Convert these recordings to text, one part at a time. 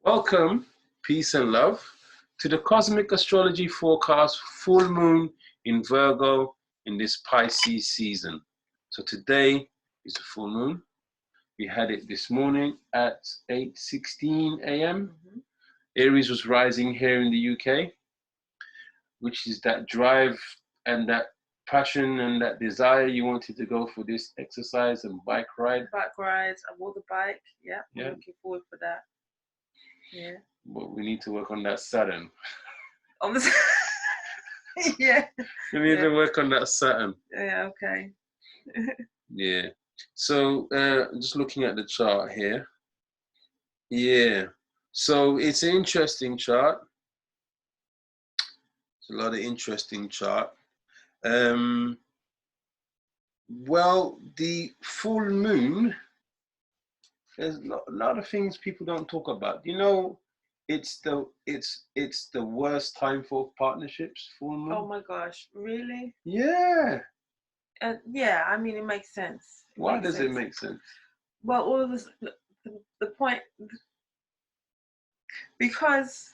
Welcome, peace and love, to the Cosmic Astrology Forecast full moon in Virgo in this Pisces season. So today is the full moon. We had it this morning at 8:16 a.m. Aries was rising here in the UK, which is that drive and that passion and that desire you wanted to go for this exercise and bike ride. Bike rides, I wore the bike. Yeah, I'm looking forward for that. Yeah. But we need to work on that Saturn. Obviously. Yeah. We need to work on that Saturn. Yeah, okay. Yeah. So just looking at the chart here. Yeah. So it's an interesting chart. It's a lot of interesting chart. Well, the full moon, there's a lot of things people don't talk about. You know, it's the worst time for partnerships, full moon. Oh my gosh, really? Yeah. Yeah, I mean, it makes sense. Why does it make sense? Well, all of this, the point, because...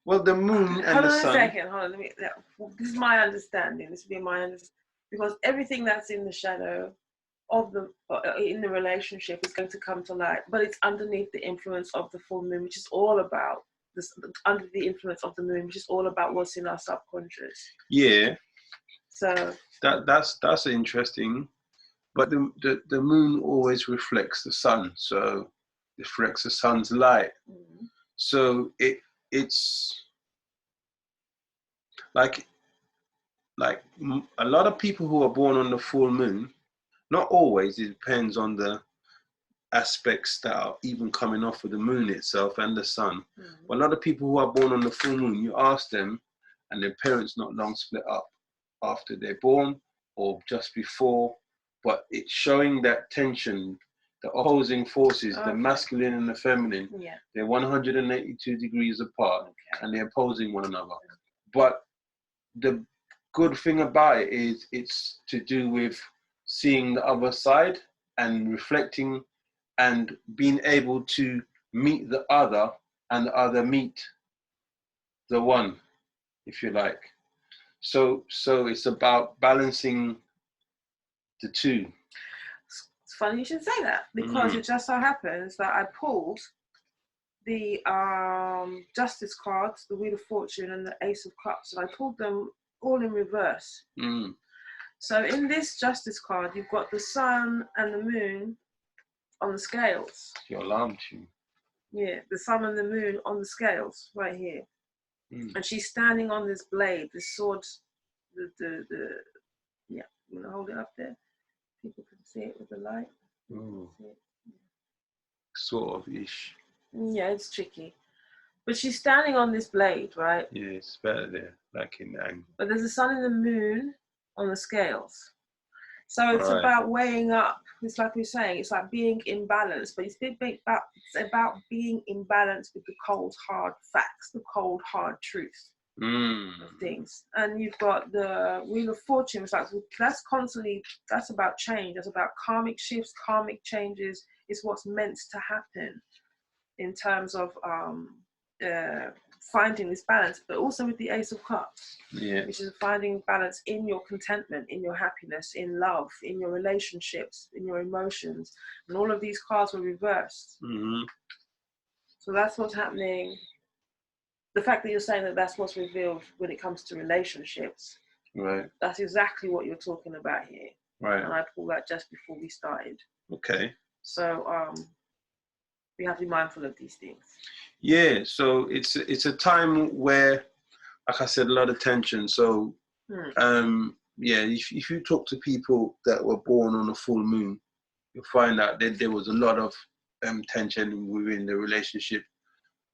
Well, the moon and the sun. Hold on a second. Hold on. This is my understanding. This will be my understanding. Because everything that's in the shadow of in the relationship is going to come to light, but it's underneath the influence of the full moon, which is all about this. Under the influence of the moon, which is all about what's in our subconscious. Yeah. So that's interesting. But the moon always reflects the sun, so it reflects the sun's light. Mm-hmm. So it's like a lot of people who are born on the full moon, not always, it depends on the aspects that are even coming off of the moon itself and the sun. Mm-hmm. But a lot of people who are born on the full moon, you ask them and their parents not long split up after they're born or just before, but it's showing that tension, the opposing forces, the masculine and the feminine, they're 182 degrees apart and they're opposing one another. But the good thing about it is it's to do with seeing the other side and reflecting and being able to meet the other and the other meet the one, if you like. So it's about balancing the two. It's funny you should say that, because it just so happens that I pulled the Justice cards, the Wheel of Fortune and the Ace of Cups, and I pulled them all in reverse. So in this Justice card, you've got the sun and the moon on the scales. Your alarm tune. Yeah, the sun and the moon on the scales right here. And she's standing on this blade, this sword. Yeah, I'm gonna hold it up there. People can see it with the light. Sort of ish. Yeah, it's tricky. But she's standing on this blade, right? Yeah, it's better there, like in the angle. But there's the sun and the moon on the scales. So it's about weighing up. It's like we're saying, it's like being in balance, but it's about being in balance with the cold, hard facts, the cold, hard truth of things. And you've got the Wheel of Fortune. It's like, that's about change. That's about karmic shifts, karmic changes. It's what's meant to happen in terms of finding this balance, but also with the Ace of Cups, which is finding balance in your contentment, in your happiness, in love, in your relationships, in your emotions. And all of these cards were reversed. So that's what's happening. The fact that you're saying that that's what's revealed when it comes to relationships, that's exactly what you're talking about here. And I pulled that just before we started. Okay. So we have to be mindful of these things. Yeah, so it's a time where, like I said, a lot of tension. So if you talk to people that were born on a full moon, you'll find out that there was a lot of tension within the relationship,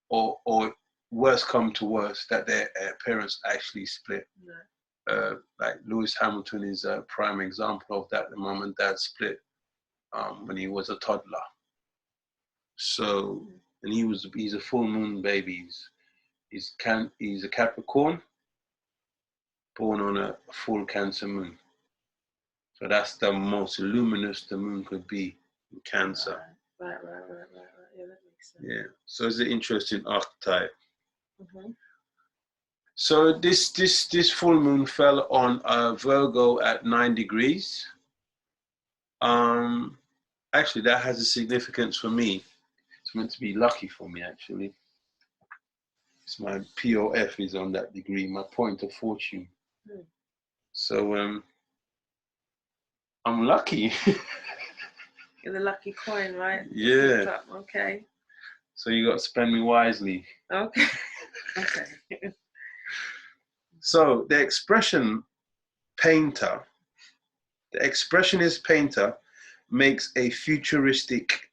or worse come to worse, that their parents actually split. Like Lewis Hamilton is a prime example of that. The mom and dad split when he was a toddler. So, and he's a full moon baby. He's a Capricorn, born on a full Cancer moon. So that's the most luminous the moon could be in Cancer. Right. Yeah, that makes sense. Yeah. So it's an interesting archetype. Mm-hmm. So this full moon fell on Virgo at 9 degrees. Actually, that has a significance for me. It's meant to be lucky for me, actually. It's my POF is on that degree, my point of fortune. Mm. So I'm lucky. You're the lucky coin, right? Yeah. Okay. So you got to spend me wisely. Okay. Okay. So the expressionist painter makes a futuristic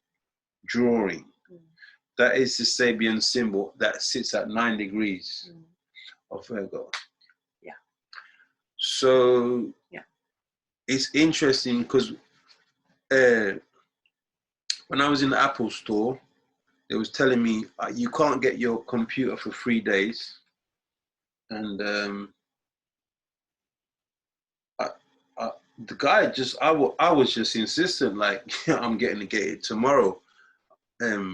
drawing. That is the Sabian symbol that sits at 9 degrees of Virgo. Yeah. So it's interesting because when I was in the Apple store, they was telling me you can't get your computer for 3 days, and the guy I was just insistent, like I'm getting to get it tomorrow,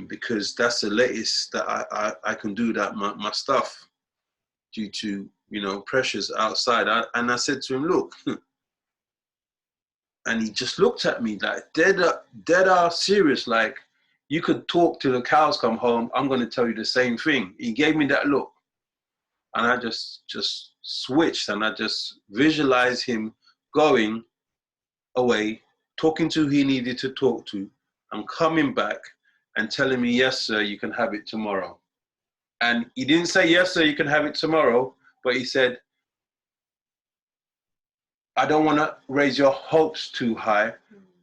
because that's the latest that I can do that my stuff due to pressures outside. And I said to him, look, and he just looked at me like dead serious, like you could talk till the cows come home. I'm going to tell you the same thing. He gave me that look, and I just switched, and I just visualized him going away, talking to who he needed to talk to, and coming back and telling me, yes, sir, you can have it tomorrow. And he didn't say, yes, sir, you can have it tomorrow, but he said, I don't want to raise your hopes too high,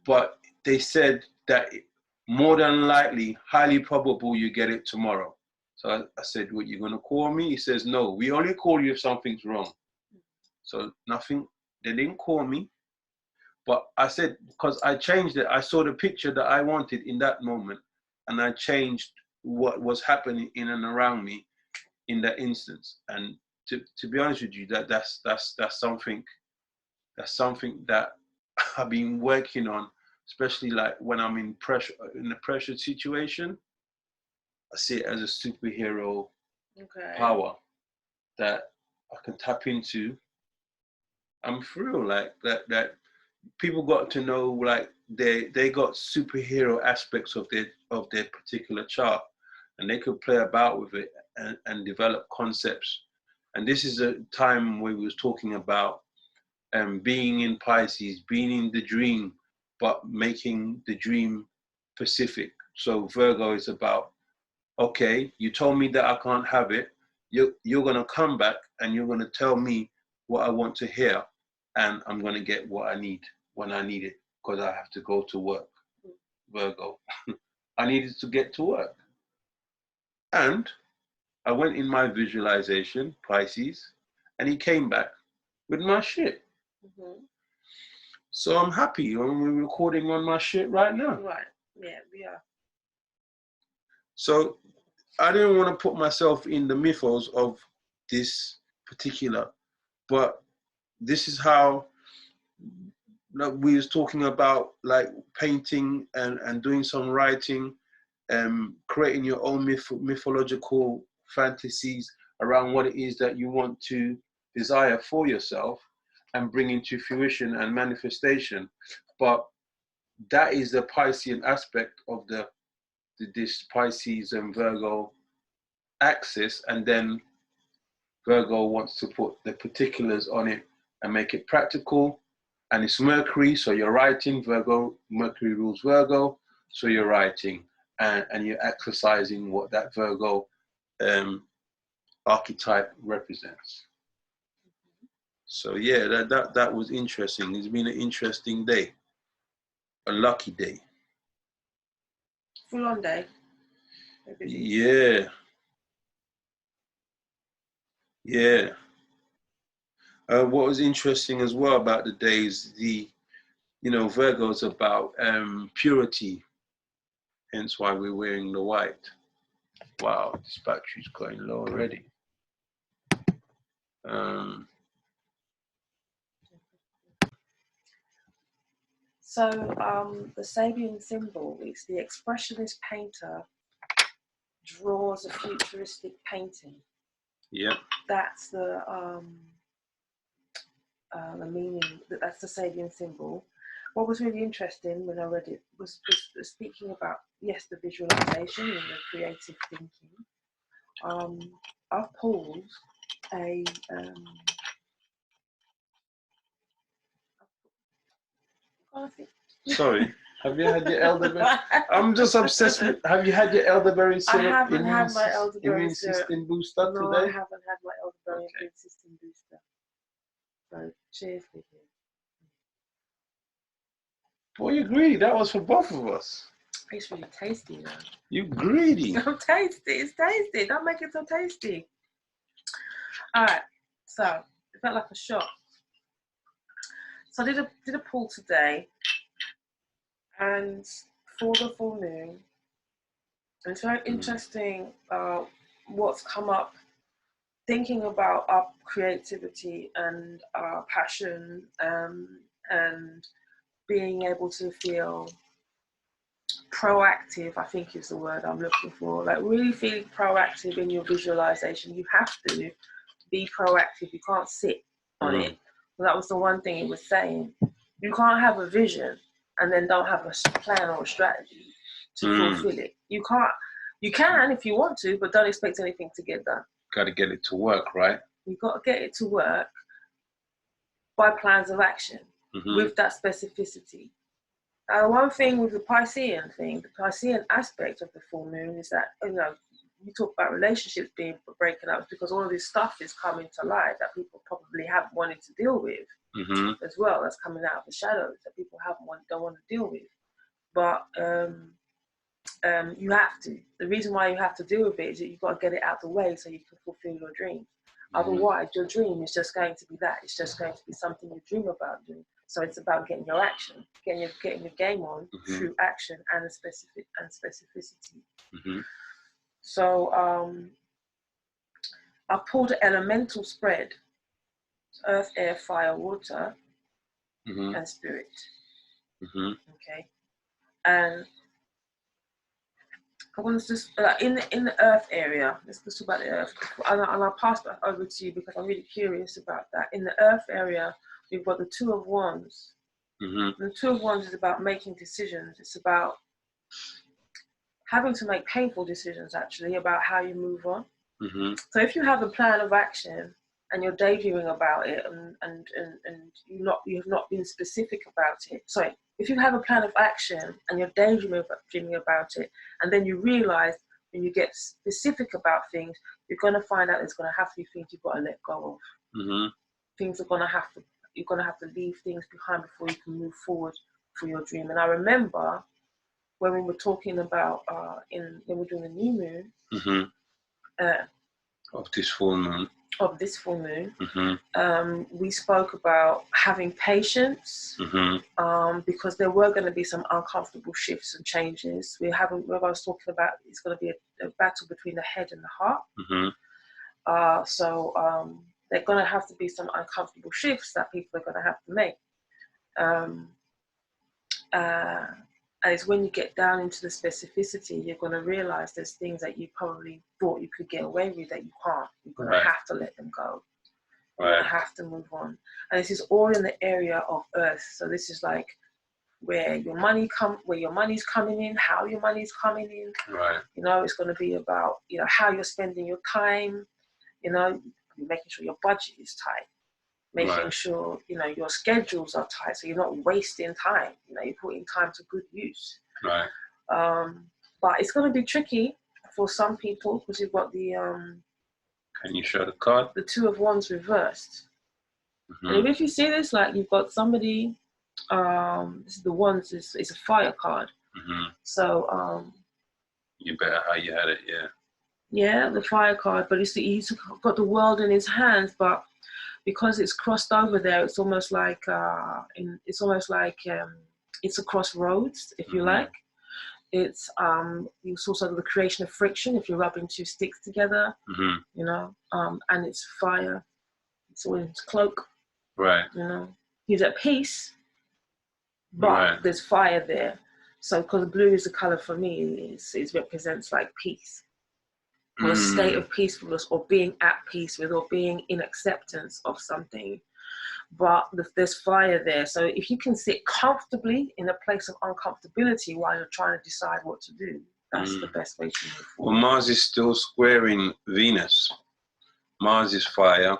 but they said that more than likely, highly probable you get it tomorrow. So I said, what, you going to call me? He says, no, we only call you if something's wrong. So nothing, they didn't call me. But I said, because I changed it, I saw the picture that I wanted in that moment, and I changed what was happening in and around me in that instance. And to be honest with you, that's something that I've been working on, especially like when I'm in a pressure situation. I see it as a superhero power that I can tap into. I'm through like that people got to know, like they got superhero aspects of their particular chart, and they could play about with it and develop concepts. And this is a time where we was talking about being in Pisces, being in the dream, but making the dream specific. So Virgo is about, okay, you told me that I can't have it. You're gonna come back and you're gonna tell me what I want to hear, and I'm gonna get what I need when I need it, because I have to go to work. Virgo. I needed to get to work. And I went in my visualization, Pisces, and he came back with my shit. Mm-hmm. So I'm happy. We're recording on my shit right now. Right. Yeah, we are. So I didn't want to put myself in the mythos of this particular, but this is how, like, we was talking about, like painting and doing some writing, creating your own mythological fantasies around what it is that you want to desire for yourself and bring into fruition and manifestation. But that is the Piscean aspect of this Pisces and Virgo axis, and then Virgo wants to put the particulars on it and make it practical. And it's Mercury, so you're writing. Virgo, Mercury rules Virgo, so you're writing, and you're exercising what that Virgo archetype represents. So yeah, that was interesting. It's been an interesting day, a lucky day. Full on day. Yeah. Yeah. What was interesting as well about the day is Virgo's about purity, hence why we're wearing the white. Wow, this battery's going low already. So the Sabian symbol, it's the expressionist painter draws a futuristic painting. Yeah. That's the meaning. That's the Sabian symbol. What was really interesting when I read it was speaking about, yes, the visualization and the creative thinking. I've pulled a Sorry, have you had your elderberry? I'm just obsessed with. Have you had your elderberry syrup? I haven't had my elderberry immune syrup. system booster No, today. I haven't had my elderberry immune system booster. So cheers, with you. Boy, you greedy. That was for both of us. It's really tasty, though. You greedy. So tasty. It's tasty. Don't make it so tasty. All right. So it felt like a shot. So I did a pull today, and for the full moon, and it's very interesting what's come up. Thinking about our creativity and our passion, and being able to feel proactive, I think is the word I'm looking for. Like really feeling proactive in your visualization. You have to be proactive. You can't sit on it. Well, that was the one thing it was saying. You can't have a vision and then don't have a plan or a strategy to fulfill it. You can't. You can if you want to, but don't expect anything to get done. Got to get it to work, right? You've got to get it to work by plans of action with that specificity. One thing with the Piscean thing, the Piscean aspect of the full moon is that, you talk about relationships being breaking up because all of this stuff is coming to light that people probably haven't wanted to deal with as well. That's coming out of the shadows that people don't want to deal with. But you have to. The reason why you have to deal with it is that you've got to get it out the way so you can fulfill your dream. Otherwise, your dream is just going to be that. It's just going to be something you dream about doing. So it's about getting your action, getting your game on through action and specificity. So I pulled an elemental spread: earth, air, fire, water, and spirit. Okay, and I want to just in the earth area. Let's talk about the earth, and I'll pass that over to you because I'm really curious about that. In the earth area, we've got the Two of Wands. The Two of Wands is about making decisions. It's about having to make painful decisions, actually, about how you move on. So if you have a plan of action and you're daydreaming about it, and you have not been specific about it. Sorry, if you have a plan of action and you're daydreaming about it, and then you realize when you get specific about things, you're going to find out there's going to have to be things you've got to let go of. Things are going to have to. You're going to have to leave things behind before you can move forward for your dream. And I remember when we were talking about when we were doing the new moon of this full moon. We spoke about having patience because there were going to be some uncomfortable shifts and changes. I was talking about it's going to be a battle between the head and the heart. So there are going to have to be some uncomfortable shifts that people are going to have to make. And it's when you get down into the specificity, you're going to realize there's things that you probably thought you could get away with that you can't. You're going to have to let them go. You're going to have to move on. And this is all in the area of earth. So this is like where your money's coming in, how your money's coming in. It's going to be about, how you're spending your time, making sure your budget is tight. Making sure, your schedules are tight so you're not wasting time. You're putting time to good use. But it's going to be tricky for some people because you've got the... Can you show the card? The Two of Wands reversed. And if you see this, like you've got somebody... this is the Wands, it's a fire card. So... you better how you had it, yeah. Yeah, the fire card. But he's got the world in his hands, but... because it's crossed over there, it's almost like it's a crossroads, if you like. It's also the creation of friction if you're rubbing two sticks together, and it's fire. It's all in his cloak, He's at peace, but there's fire there. So because blue is the color for me, it represents like peace, or a state of peacefulness, or being at peace with, or being in acceptance of something. But there's fire there. So if you can sit comfortably in a place of uncomfortability while you're trying to decide what to do, that's the best way to move forward. Well, Mars is still squaring Venus. Mars is fire.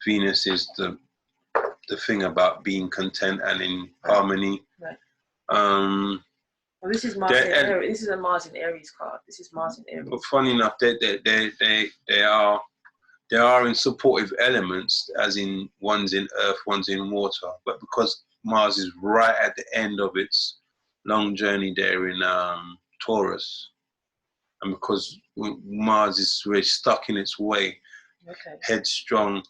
Venus is the thing about being content and in harmony. Right. Well, this is Mars in Aries. This is a Mars in Aries card. This is Mars in Aries. But funny enough, they are in supportive elements, as in one's in earth, one's in water. But because Mars is right at the end of its long journey there in Taurus, and because Mars is very stuck in its way, headstrong,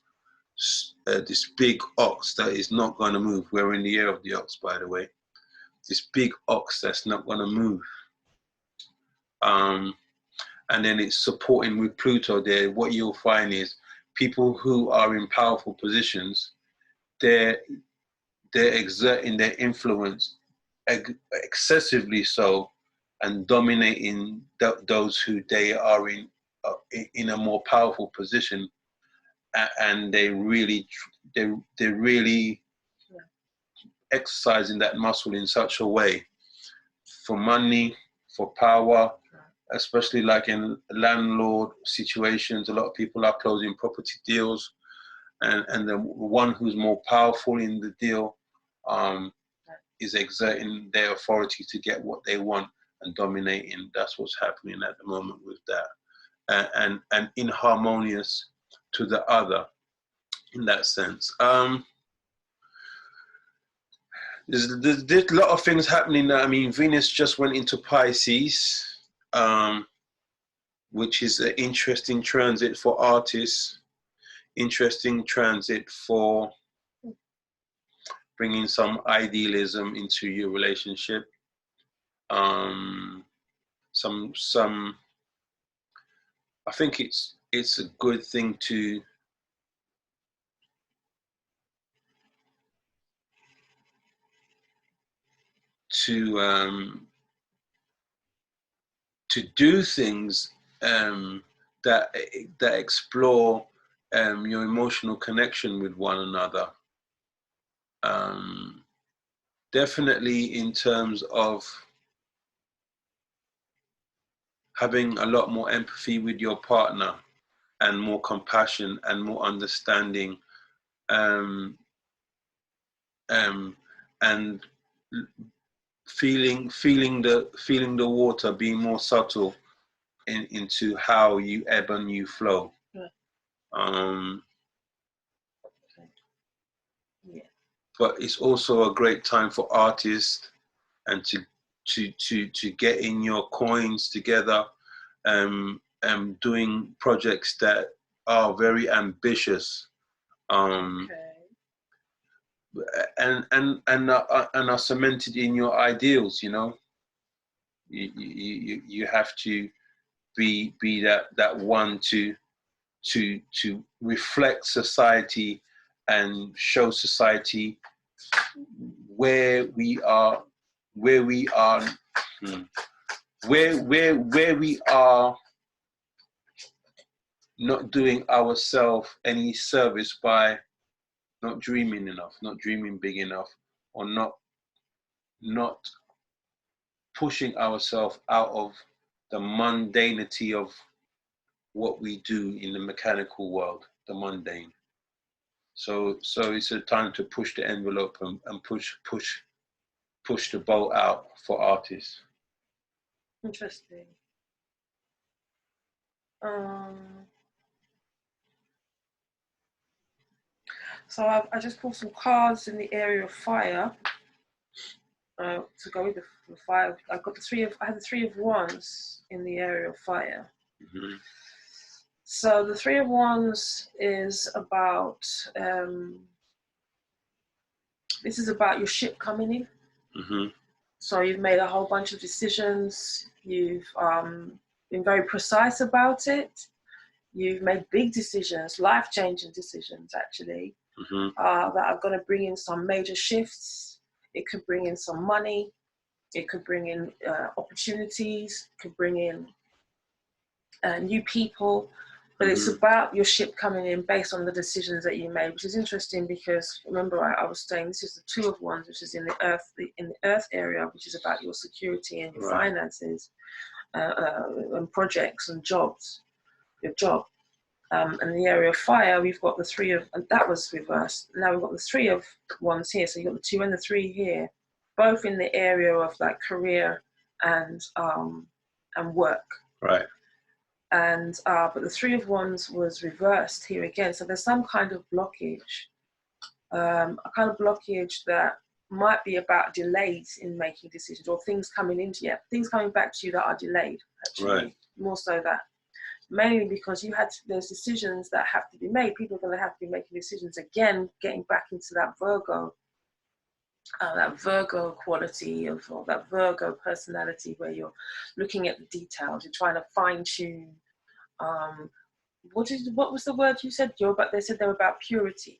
this big ox that is not going to move. We're in the year of the ox, by the way. This big ox that's not going to move. And then it's supporting with Pluto there. What you'll find is people who are in powerful positions, they're exerting their influence excessively so, and dominating those who they are in a more powerful position, and they're really exercising that muscle in such a way for money, for power, especially like in landlord situations. A lot of people are closing property deals, and the one who's more powerful in the deal is exerting their authority to get what they want and dominating. That's what's happening at the moment with that, and inharmonious to the other in that sense. There's a lot of things happening now. I mean, Venus just went into Pisces, which is an interesting transit for artists, interesting transit for bringing some idealism into your relationship. I think it's a good thing to do things that explore your emotional connection with one another. Definitely in terms of having a lot more empathy with your partner, and more compassion and more understanding, and feeling the water, being more subtle into how you ebb and you flow. But it's also a great time for artists, and to get in your coins together, doing projects that are very ambitious, and are cemented in your ideals. You know, you have to be that one to reflect society and show society where we are not doing ourselves any service by not dreaming enough, not dreaming big enough, or not pushing ourselves out of the mundanity of what we do in the mechanical world, the mundane. So it's a time to push the envelope and push the boat out for artists. Interesting. So I just pulled some cards in the area of fire to go with the fire. I had the Three of Wands in the area of fire. Mm-hmm. So the Three of Wands is about this is about your ship coming in. Mm-hmm. So you've made a whole bunch of decisions. You've been very precise about it. You've made big decisions, life-changing decisions, actually, mm-hmm. That are going to bring in some major shifts It could bring in some money. It could bring in opportunities. It could bring in new people. But it's about your ship coming in based on the decisions that you made, which is interesting because remember I was saying this is the Two of Wands, which is in the earth area, which is about your security and your finances and projects and jobs, your job. And the area of fire, we've got the Three of, and that was reversed. Now we've got the Three of Wands here, so you've got the 2 and the 3 here, both in the area of like career and work. Right. And but the Three of Wands was reversed here again. So there's some kind of blockage, a kind of blockage that might be about delays in making decisions or things coming into you, things coming back to you that are delayed, actually. Right. More so that, mainly because there's decisions that have to be made. People are going to have to be making decisions again, getting back into that Virgo quality or that Virgo personality where you're looking at the details, you're trying to fine tune. What was the word you said? They said they're about purity.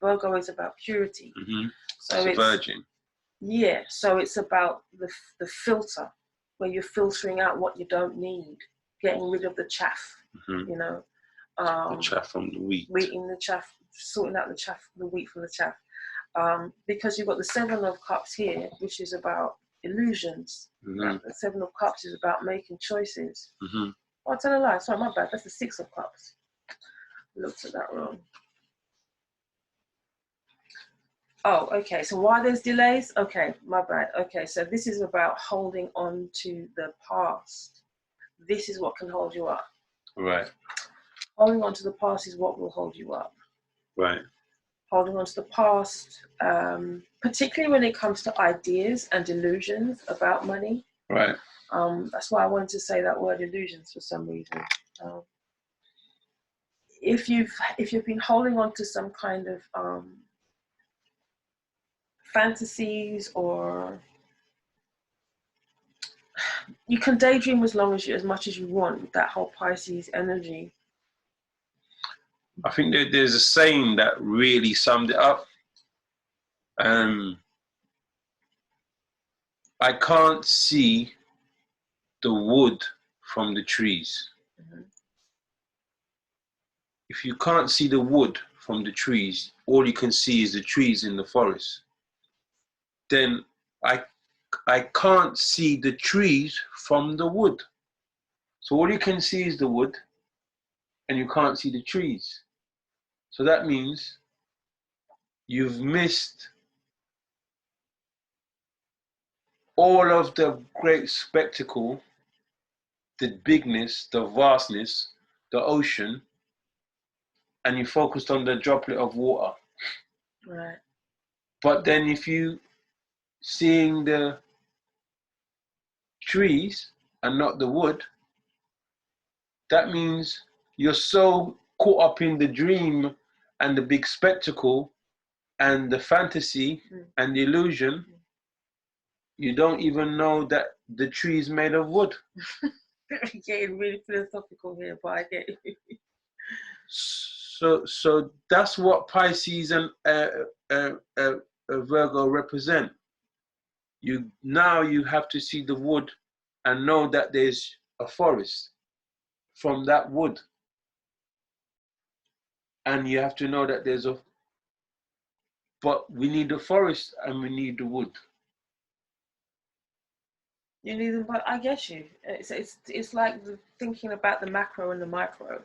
Virgo is about purity. Mm-hmm. So it's virgin. Yeah. So it's about the filter, where you're filtering out what you don't need, getting rid of the chaff. Mm-hmm. You know, the chaff from the wheat. Wheating the chaff, sorting out the wheat from the chaff. Because you've got the Seven of Cups here, which is about illusions. Mm-hmm. The Seven of Cups is about making choices. Mm-hmm. Oh, I tell a lie. Sorry, my bad. That's the Six of Cups. Looked at that wrong. Oh, okay. So why there's delays? Okay, my bad. Okay, so this is about holding on to the past. This is what can hold you up. Right. Holding on to the past is what will hold you up. Right. Holding on to the past, particularly when it comes to ideas and illusions about money. Right. That's why I wanted to say that word illusions for some reason. If you've been holding on to some kind of fantasies, or you can daydream as much as you want with that whole Pisces energy. I think that there's a saying that really summed it up. I can't see the wood from the trees. Mm-hmm. If you can't see the wood from the trees, all you can see is the trees in the forest. Then I can't see the trees from the wood. So all you can see is the wood, and you can't see the trees. So that means you've missed all of the great spectacle, the bigness, the vastness, the ocean, and you focused on the droplet of water. Right. But then if you seeing the trees and not the wood, that means you're so caught up in the dream and the big spectacle and the fantasy and the illusion, you don't even know that the tree is made of wood. Getting really philosophical here, but I get you. So that's what Pisces and Virgo represent. You have to see the wood and know that there's a forest from that wood, and you have to know that but we need the forest and we need the wood. You need them, but I get you. It's like thinking about the macro and the micro.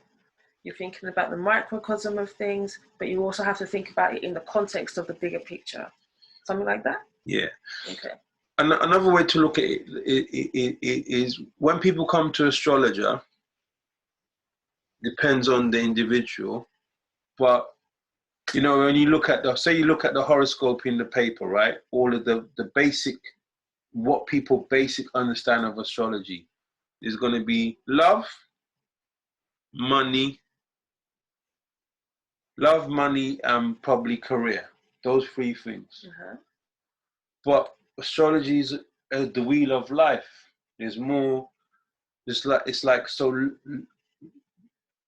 You're thinking about the microcosm of things, but you also have to think about it in the context of the bigger picture. Something like that? Yeah. Okay. Another way to look at it is when people come to astrologer, depends on the individual, but when you look at the horoscope in the paper, right? All of the basic, what people basic understand of astrology is going to be love, money, and probably career. Those three things. Uh-huh. But astrology is the wheel of life. There's more. It's like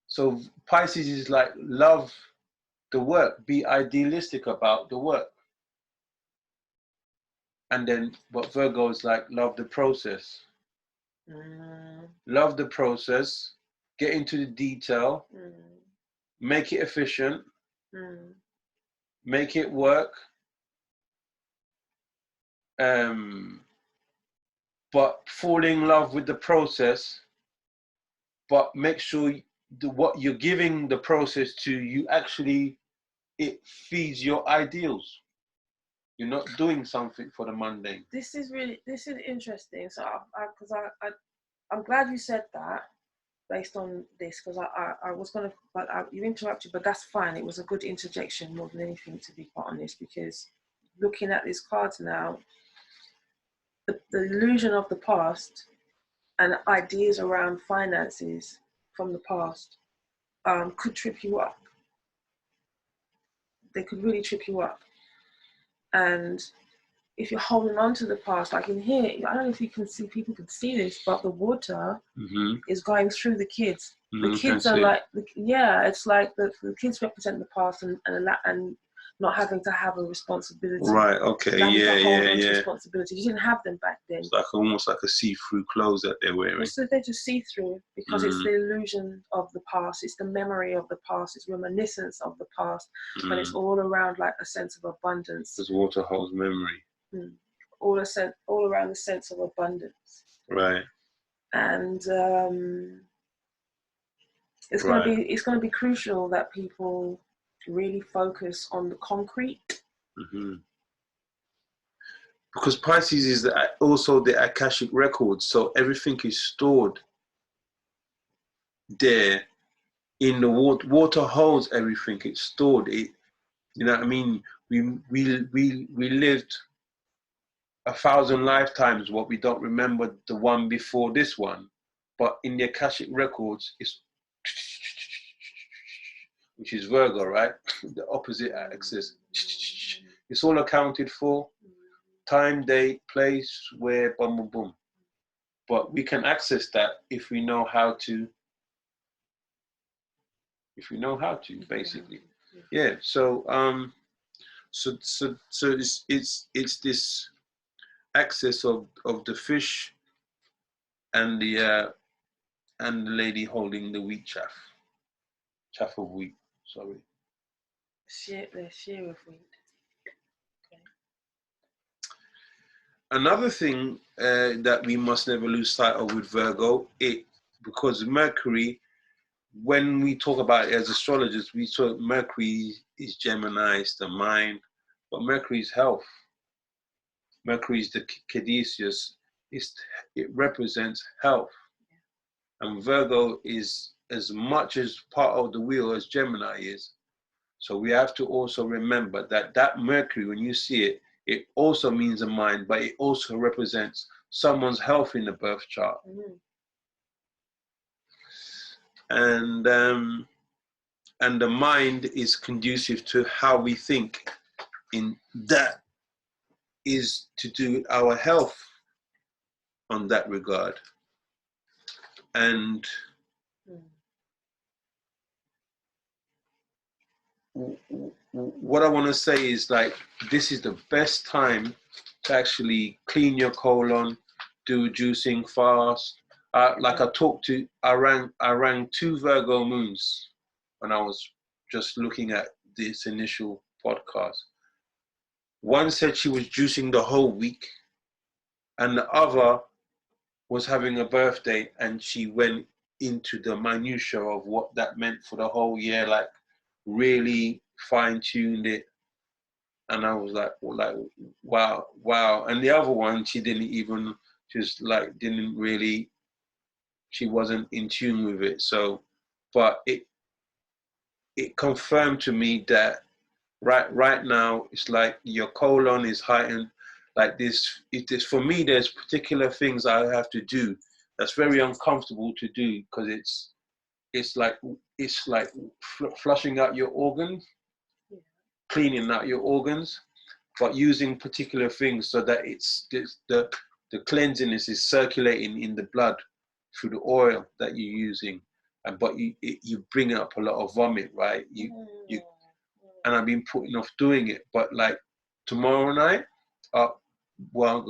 so Pisces is like love the work, be idealistic about the work. And then, but Virgo is like, love the process. Love the process. Get into the detail. Make it efficient. Make it work. But fall in love with the process. But make sure what you're giving the process to, you actually, it feeds your ideals. You're not doing something for the mundane. This is interesting. So I'm glad you said that based on this, because I was going to, but you interrupted, but that's fine. It was a good interjection more than anything, to be quite honest, because looking at these cards now, the illusion of the past and ideas around finances from the past could trip you up. They could really trip you up. And if you're holding on to the past, like in here, I don't know if you can see, people can see this, but the water is going through the kids. The kids are like, it's like the kids represent the past and not having to have a responsibility. Right, okay, yeah. Responsibility. You didn't have them back then. It's like almost like a see-through clothes that they're wearing. So they're just see-through because it's the illusion of the past. It's the memory of the past. It's reminiscence of the past. But it's all around like a sense of abundance. Because water holds memory. All around the sense of abundance. Right. And it's going to be crucial that people really focus on the concrete. Because Pisces is also the Akashic record, so everything is stored there in the water. Water holds everything. It's stored. You know what I mean? We lived 1,000 lifetimes what we don't remember the one before this one, but in the Akashic records, it's which is Virgo, right? The opposite axis. It's all accounted for. Time, date, place, where, boom, boom, boom. But we can access that if we know how to. Basically, yeah. So it's this access of the fish and the lady holding the wheat chaff of wheat. Sorry. The shear of wheat. Okay. Another thing that we must never lose sight of with Virgo, because Mercury, when we talk about it as astrologers, we talk Mercury is Gemini, it's the mind, but Mercury is health. Mercury is the caduceus. It represents health. And Virgo is as much as part of the wheel as Gemini is. So we have to also remember that Mercury, when you see it, it also means a mind, but it also represents someone's health in the birth chart. And the mind is conducive to how we think. In that is to do with our health on that regard. And what I want to say is, like, this is the best time to actually clean your colon, do juicing, fast. I rang 2 Virgo moons when I was just looking at this initial podcast. One said she was juicing the whole week, and the other was having a birthday, and she went into the minutiae of what that meant for the whole year, like really fine-tuned it. And I was like, wow. And the other one, she wasn't in tune with it. So, but it confirmed to me that right now, it's like your colon is heightened. Like this, for me, there's particular things I have to do that's very uncomfortable to do, because it's like flushing out your organs, cleaning out your organs, but using particular things so that the cleansiness is circulating in the blood through the oil that you're using, but you bring up a lot of vomit, right? And I've been putting off doing it, but like tomorrow night, well,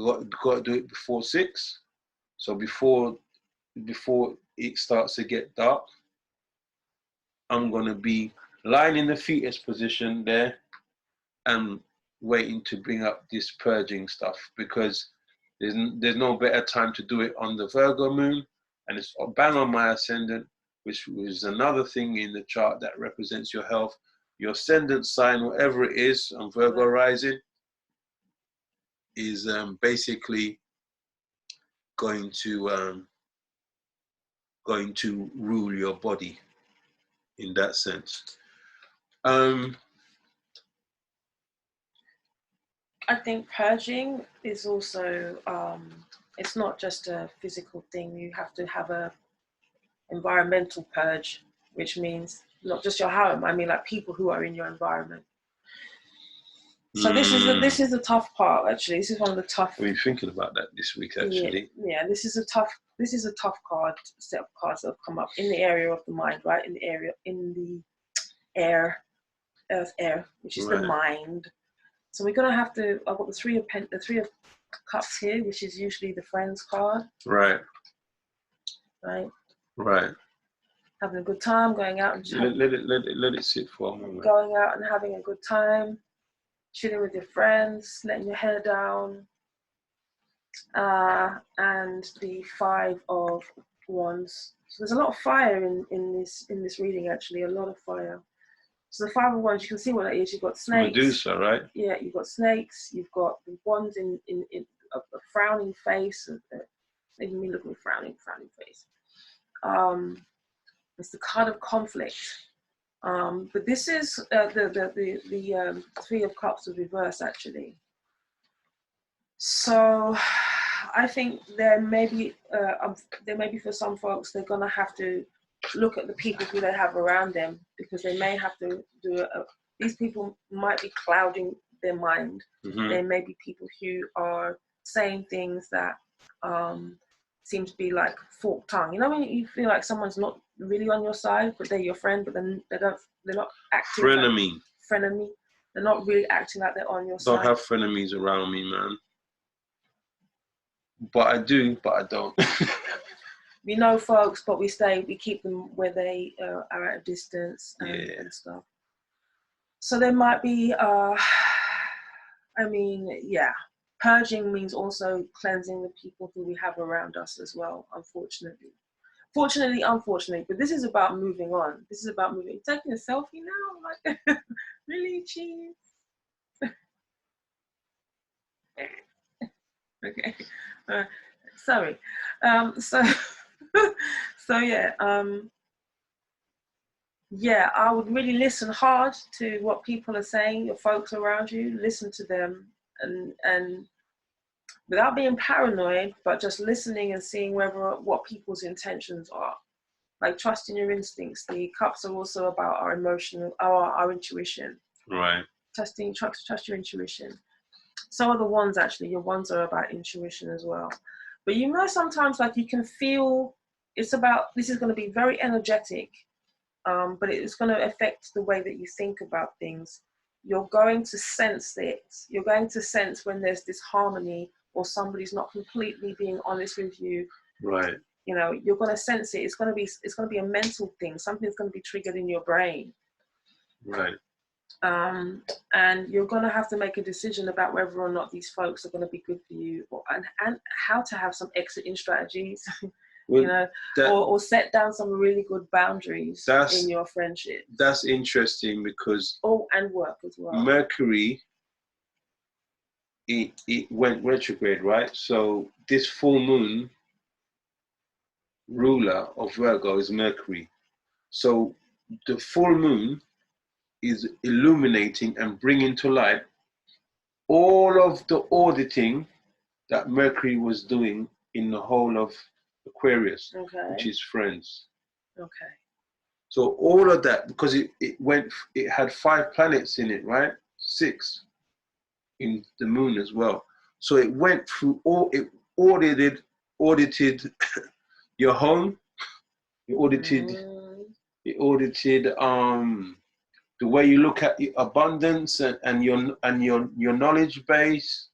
got to do it before 6. So before it starts to get dark, I'm going to be lying in the fetus position there and waiting to bring up this purging stuff, because there's no better time to do it on the Virgo moon, and it's bang on my ascendant, which is another thing in the chart that represents your health. Your ascendant sign, whatever it is, on Virgo rising, is basically going to rule your body in that sense. I think purging is also, it's not just a physical thing. You have to have a environmental purge, which means not just your home. I mean, like people who are in your environment. So this is the tough part. Actually, this is one of the tough. I've been thinking about that this week. Actually, yeah. This is a tough card set of cards that have come up in the area of the mind, right? In the air, earth air, which is the mind. So we're gonna have to. I've got the three of cups here, which is usually the friends card. Right. Having a good time, going out and let it sit for a moment. Going out and having a good time, chilling with your friends, letting your hair down, and the 5 of Wands. So there's a lot of fire in this reading. Actually, a lot of fire. So the 5 of Wands, you can see what that is. You've got snakes. Medusa, right? Yeah, you've got snakes. You've got the wands in a frowning face. Making me look at a frowning face. It's the card of conflict. But this is the 3 of Cups of reverse, actually. So I think there may be for some folks, they're gonna have to look at the people who they have around them, because they may have to do these people might be clouding their mind. Mm-hmm. There may be people who are saying things that seem to be like forked tongue. You know when you feel like someone's not really on your side, but they're your friend, but then they're not acting. Frenemy. They're not really acting like they're on your side. Don't have frenemies around me, man. But I do, but I don't. We know folks, but we keep them where they are at a distance and stuff. So there might be, purging means also cleansing the people who we have around us as well, unfortunately. Fortunately, unfortunately, but this is about moving on. This is about moving. Taking a selfie now? Like, really, cheese? Okay. Sorry. I would really listen hard to what people are saying, your folks around you. Listen to them, and without being paranoid, but just listening and seeing what people's intentions are. Like trusting your instincts. The cups are also about our emotional, our intuition. Right. Trust your intuition. So are the wands, actually. Your wands are about intuition as well. But you know, sometimes like you can feel this is going to be very energetic, but it's going to affect the way that you think about things. You're going to sense it. You're going to sense when there's disharmony or somebody's not completely being honest with you. Right. You know, you're going to sense it. It's going to be a mental thing. Something's going to be triggered in your brain. Right. And you're going to have to make a decision about whether or not these folks are going to be good for you, and how to have some exiting strategies, well, or set down some really good boundaries in your friendship. That's interesting because and work as well. Mercury, it went retrograde, right? So this full moon ruler of Virgo is Mercury. So the full moon is illuminating and bringing to light all of the auditing that Mercury was doing in the whole of Aquarius, which is friends. Okay. So all of that, because it had 5 planets in it, right? 6 in the moon as well. So it went through it audited your home. It audited the way you look at abundance and your knowledge base.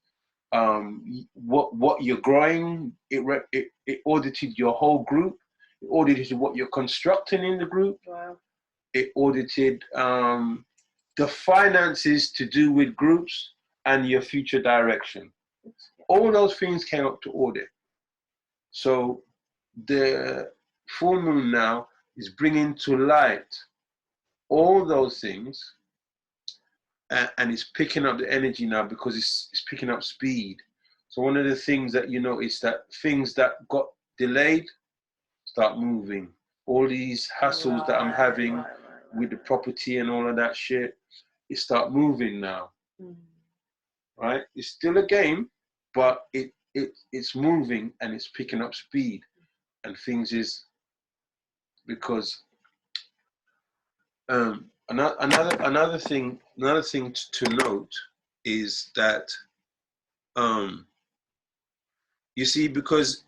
what you're growing. It audited your whole group. It audited what you're constructing in the group. Wow. It audited the finances to do with groups and your future direction. All those things came up to audit. So the full moon now is bringing to light all those things, and it's picking up the energy now because it's picking up speed. So one of the things that you notice that things that got delayed start moving. All these hassles that I'm having with the property and all of that shit, it start moving now. Right? It's still a game, but it's moving and it's picking up speed. And things is because another thing to note is that you see, because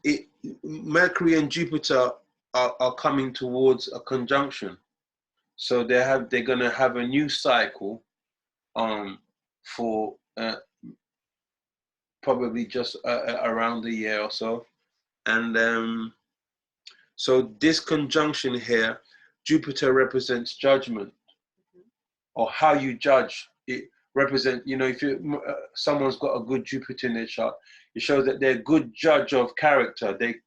Mercury and Jupiter are coming towards a conjunction, so they're gonna have a new cycle for probably just around a year or so, and so this conjunction here, Jupiter represents judgment, or how you judge. It represents, if someone's got a good Jupiter in their chart, it shows that they're a good judge of character. They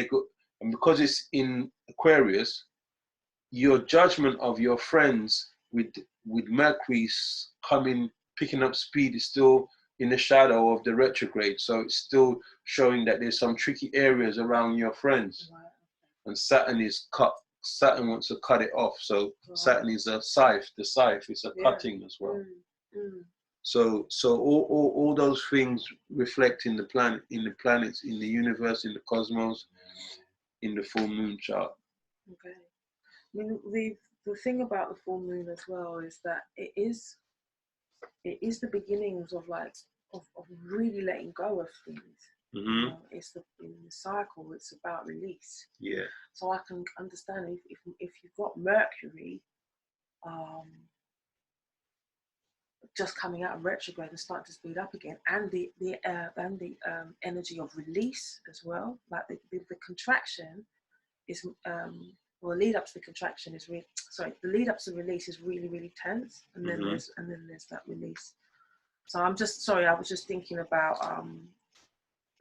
go, and because it's in Aquarius, your judgment of your friends with Mercury's picking up speed is still in the shadow of the retrograde. So it's still showing that there's some tricky areas around your friends. Wow. And Saturn wants to cut it off. So wow. Saturn is a scythe. The scythe is a cutting as well. So all those things reflect in the planet, in the planets, in the universe, in the cosmos, in the full moon chart. Okay. I mean, the thing about the full moon as well is that it is the beginnings of really letting go of things. Mm-hmm. It's in the cycle. It's about release. Yeah. So I can understand if you've got Mercury, just coming out of retrograde and starting to speed up again, and the energy of release as well. Like the contraction is the lead up to the contraction is the lead up to the release is really, really tense, and then there's that release. So I was just thinking about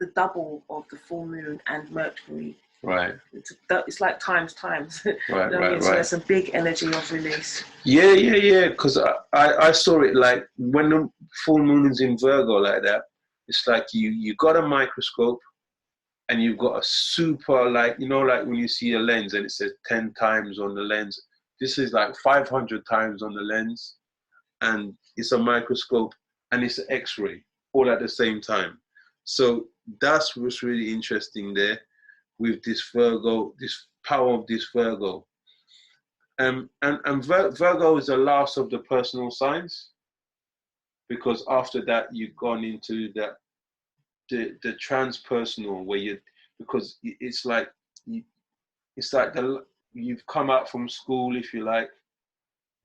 the double of the full moon and Mercury. Right. It's like times. Right, right. So there's a big energy of release. Yeah. Because I saw it like when the full moon is in Virgo like that. It's like you got a microscope, and you've got a super, like when you see a lens and it says 10 times on the lens. This is like 500 times on the lens, and it's a microscope and it's an X-ray all at the same time. So that's what's really interesting there with this Virgo, this power of this Virgo. And Virgo is the last of the personal signs, because after that you've gone into the transpersonal, where because it's like you've come out from school, if you like.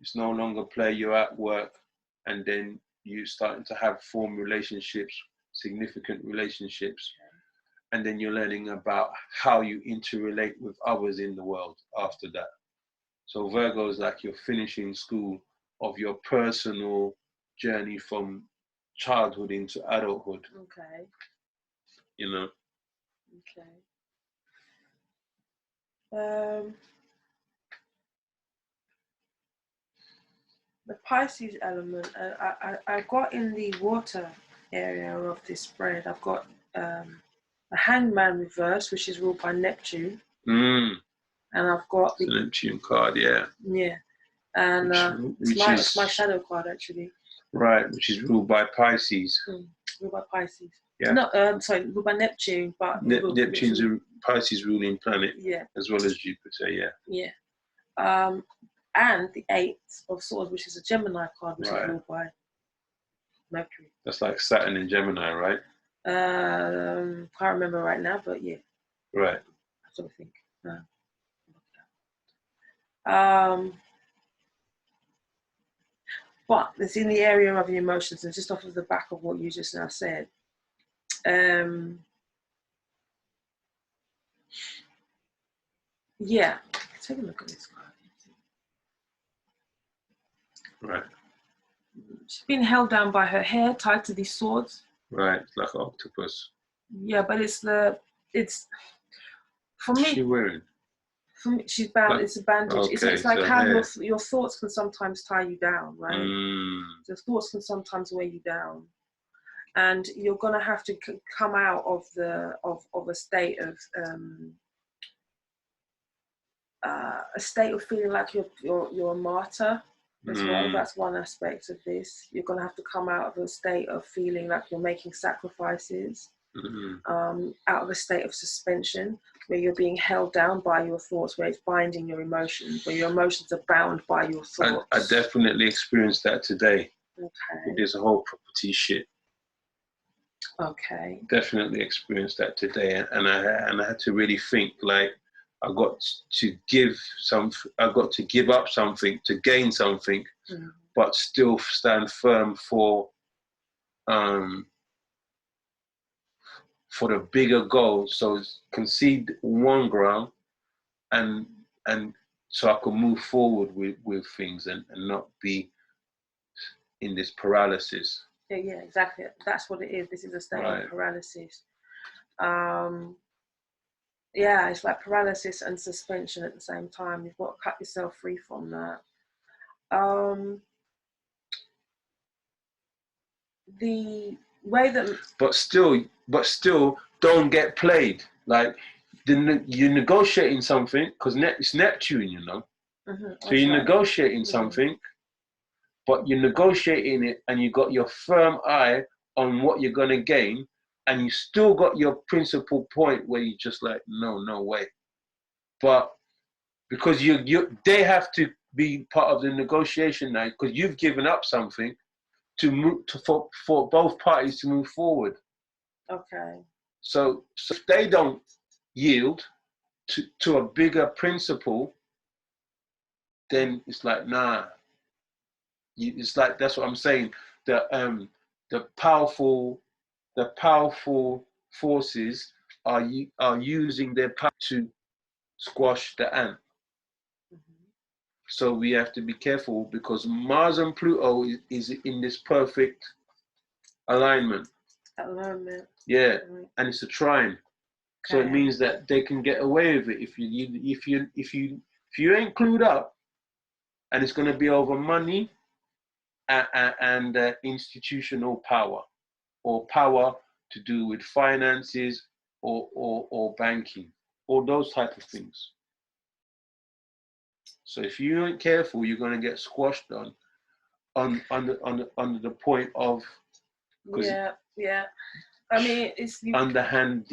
It's no longer play, you're at work, and then you're starting to have form relationships, significant relationships, and then you're learning about how you interrelate with others in the world after that. So Virgo is like you're finishing school of your personal journey from childhood into adulthood. Okay. Okay. The Pisces element, I got in the water area of this spread, I've got a Hangman reverse, which is ruled by Neptune. And I've got the Neptune card, yeah. Yeah. And it's my shadow card, actually. Right, which is ruled by Pisces. Ruled by Pisces. Yeah. No, ruled by Neptune, but Neptune's a Pisces ruling planet. Yeah. As well as Jupiter, yeah. Yeah. And the Eight of Swords, which is a Gemini card, which is ruled by Mercury. That's like Saturn in Gemini, right? Can't remember right now, but yeah. Right. I sort of think. But it's in the area of the emotions, and just off of the back of what you just now said, Yeah, take a look at this card. Right. She's been held down by her hair, tied to these swords. Right, like an octopus. Yeah, but it's for me. What's she wearing? For me, she's bound. It's a bandage. Okay, it's like so how your thoughts can sometimes tie you down, right? The thoughts can sometimes weigh you down, and you're gonna have to come out of a state of feeling like you're a martyr as well. That's one aspect of this. You're gonna have to come out of a state of feeling like you're making sacrifices, out of a state of suspension where you're being held down by your thoughts, where it's binding your emotions, where your emotions are bound by your thoughts. I definitely experienced that today. Okay. With this whole property shit. Okay. Definitely experienced that today, and I had to really think, like, I got to give up something to gain something, but still stand firm for the bigger goal. So concede one ground, and so I can move forward with things and not be in this paralysis. Yeah, exactly. That's what it is. This is a state of paralysis. Yeah, it's like paralysis and suspension at the same time. You've got to cut yourself free from that. The way that, but still, don't get played. Like you're negotiating something because it's Neptune, you know. So you're negotiating something, but you're negotiating it, and you got your firm eye on what you're gonna gain, and you still got your principal point where you just like, no way. But because they have to be part of the negotiation now, because you've given up something to move for both parties to move forward. Okay. So if they don't yield to a bigger principle, then it's like, nah. It's like, that's what I'm saying. The powerful forces are using their power to squash the ant. So we have to be careful, because Mars and Pluto is in this perfect alignment. Yeah, and it's a trine. So it means that they can get away with it if you ain't clued up, and it's going to be over money and institutional power, or power to do with finances or banking, or those type of things. So if you ain't careful, you're going to get squashed under the point of yeah. I mean, it's underhand,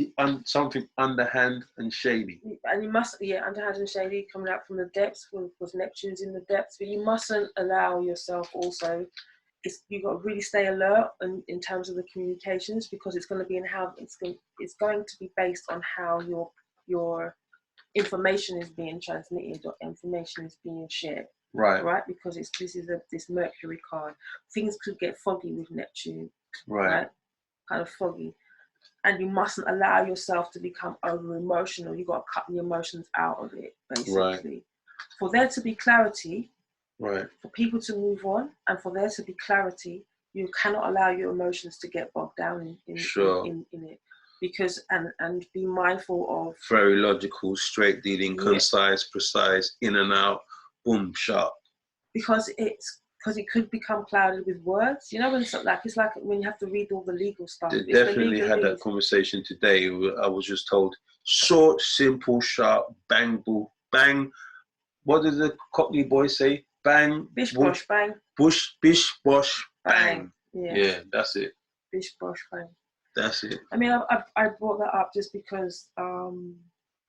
something underhand and shady. And you must, underhand and shady, coming out from the depths, because Neptune's in the depths. But you mustn't allow yourself also. You've got to really stay alert in terms of the communications, because it's going to be it's going to be based on how your information is being transmitted, or information is being shared. Right. Because this is this Mercury card. Things could get foggy with Neptune. Right. Kind of foggy. And you mustn't allow yourself to become over emotional. You've got to cut the emotions out of it, basically. Right. For there to be clarity, right, for people to move on, and for there to be clarity, you cannot allow your emotions to get bogged down in it. Because, and be mindful of... Very logical, straight dealing, concise, precise, in and out, boom, sharp. Because it could become clouded with words. You know, when it's like when you have to read all the legal stuff. They definitely had that conversation today. I was just told, short, simple, sharp, bang, boom, bang. What did the Cockney boy say? Bang. Bish, bosh, bang. Bish, bosh, bang. Yeah, that's it. Bish, bosh, bang. That's it. I mean, I brought that up just because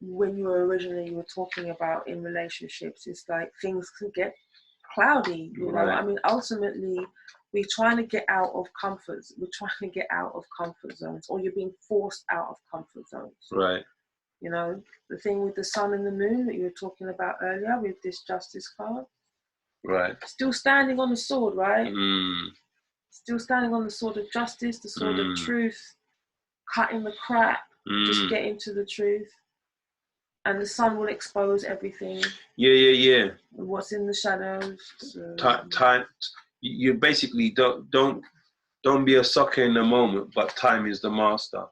when you were talking about in relationships, it's like things can get cloudy, you know. Right. I mean, ultimately, we're trying to get out of comforts. We're trying to get out of comfort zones, or you're being forced out of comfort zones. Right. You know, the thing with the sun and the moon that you were talking about earlier with this justice card. Right. Still standing on the sword, right? Still standing on the sword of justice, the sword of truth. cutting the crap, just getting to the truth. And the sun will expose everything. Yeah. What's in the shadows. So. Time. You basically don't be a sucker in the moment, but time is the master.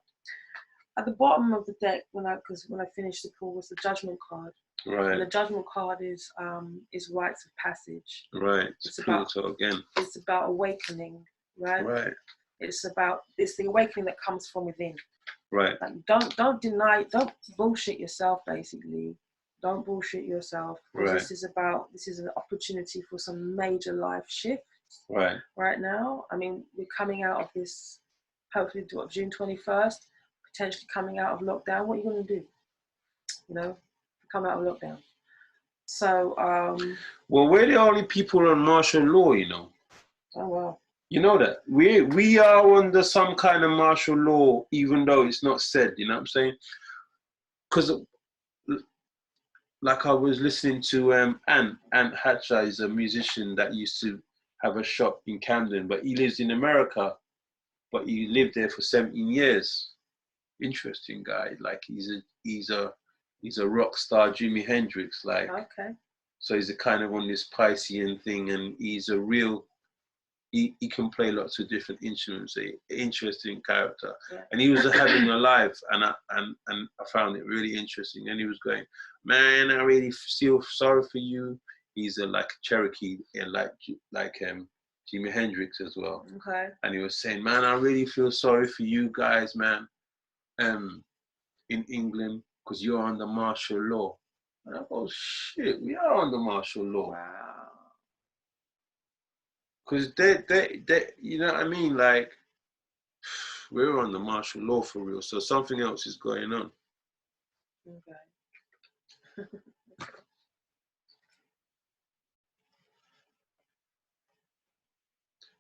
At the bottom of the deck, when I finished the pool, was the Judgment card. Right. And the Judgment card is rites of passage. Right. It's Pluto again. It's about awakening, right? Right. It's the awakening that comes from within. Right. Like don't bullshit yourself, basically. Don't bullshit yourself. Right. This is an opportunity for some major life shifts. Right now. I mean, we're coming out of this, hopefully June 21st, potentially coming out of lockdown. What are you gonna do? You know, come out of lockdown. So well, we're the only people on martial law, you know. Oh wow. You know that we are under some kind of martial law, even though it's not said. You know what I'm saying? Because, like, I was listening to Ant Hatcher is a musician that used to have a shop in Camden, but he lives in America, but he lived there for 17 years. Interesting guy. Like he's a rock star, Jimi Hendrix. Like, okay. So he's a kind of on this Piscean thing, and he's a real. He can play lots of different instruments. Interesting character, yeah. And he was having a live, and I found it really interesting. And he was going, "Man, I really feel sorry for you." He's like Cherokee, and like Jimi Hendrix as well. Okay. And he was saying, "Man, I really feel sorry for you guys, man, in England, because you're under martial law." And I go, "Shit, we are under martial law." Wow. Because they, you know what I mean? Like, we're on the martial law for real. So something else is going on. Okay.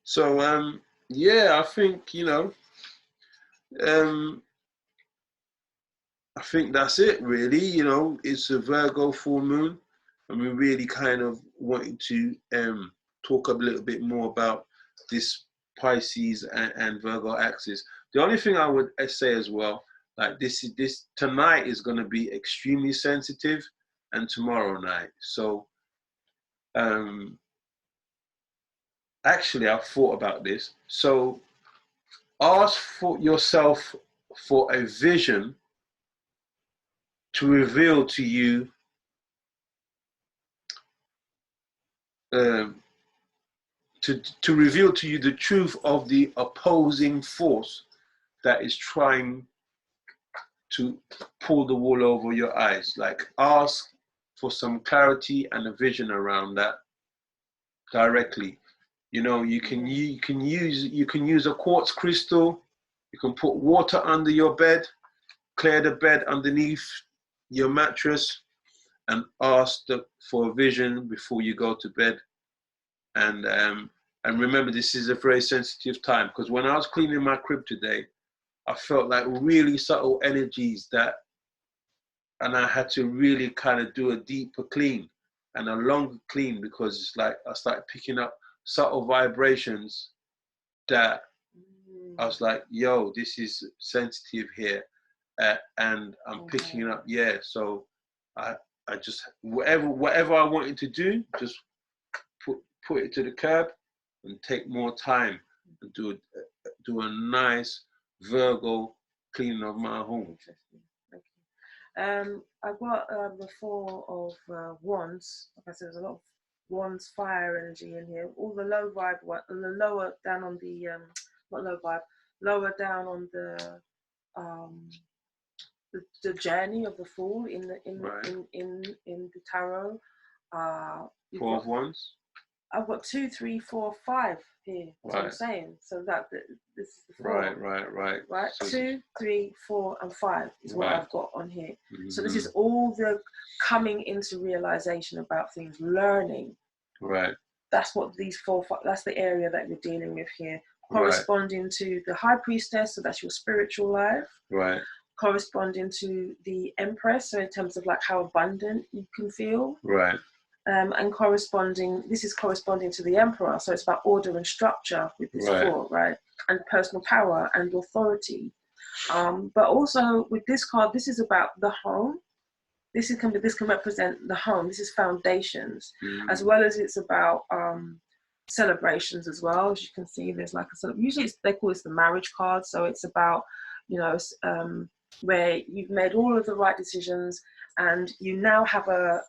So, yeah, I think, you know, I think that's it, really. You know, it's a Virgo full moon. And we really kind of wanted to talk a little bit more about this Pisces and Virgo axis. The only thing I would say as well, like this tonight is going to be extremely sensitive, and tomorrow night. So, actually, I've thought about this. So, ask for yourself for a vision to reveal to you to reveal to you the truth of the opposing force that is trying to pull the wool over your eyes. Like, ask for some clarity and a vision around that directly. You know, you can use a quartz crystal. You can put water under your bed, clear the bed underneath your mattress, and ask for a vision before you go to bed. And remember, this is a very sensitive time, because when I was cleaning my crib today, I felt like really subtle energies and I had to really kind of do a deeper clean and a longer clean, because it's like I started picking up subtle vibrations that I was like, yo, this is sensitive here. And I'm picking it up. Yeah. So I just, whatever I wanted to do, just put it to the curb and take more time and do a nice Virgo cleaning of my home. I've got the Four of Wands. Like I said, there's a lot of Wands fire energy in here. All the low vibe, the lower down on the not low vibe, lower down on the journey of the Fool in the tarot. Four of Wands. I've got 2, 3, 4, 5 here. That's what I'm saying. So this is the 4. Right. So 2, 3, 4, and 5 is what I've got on here. Mm-hmm. So this is all the coming into realization about things, learning. Right. That's what these 4, 5, that's the area that we're dealing with here. Corresponding to the High Priestess, so that's your spiritual life. Right. Corresponding to the Empress, so in terms of like how abundant you can feel. Right. And this is corresponding to the Emperor, so it's about order and structure with this 4, right? And personal power and authority. But also with this card, this is about the home. This can represent the home. This is foundations, as well as it's about celebrations as well. As you can see, there's like usually they call this the marriage card. So it's about, you know, where you've made all of the right decisions and you now have a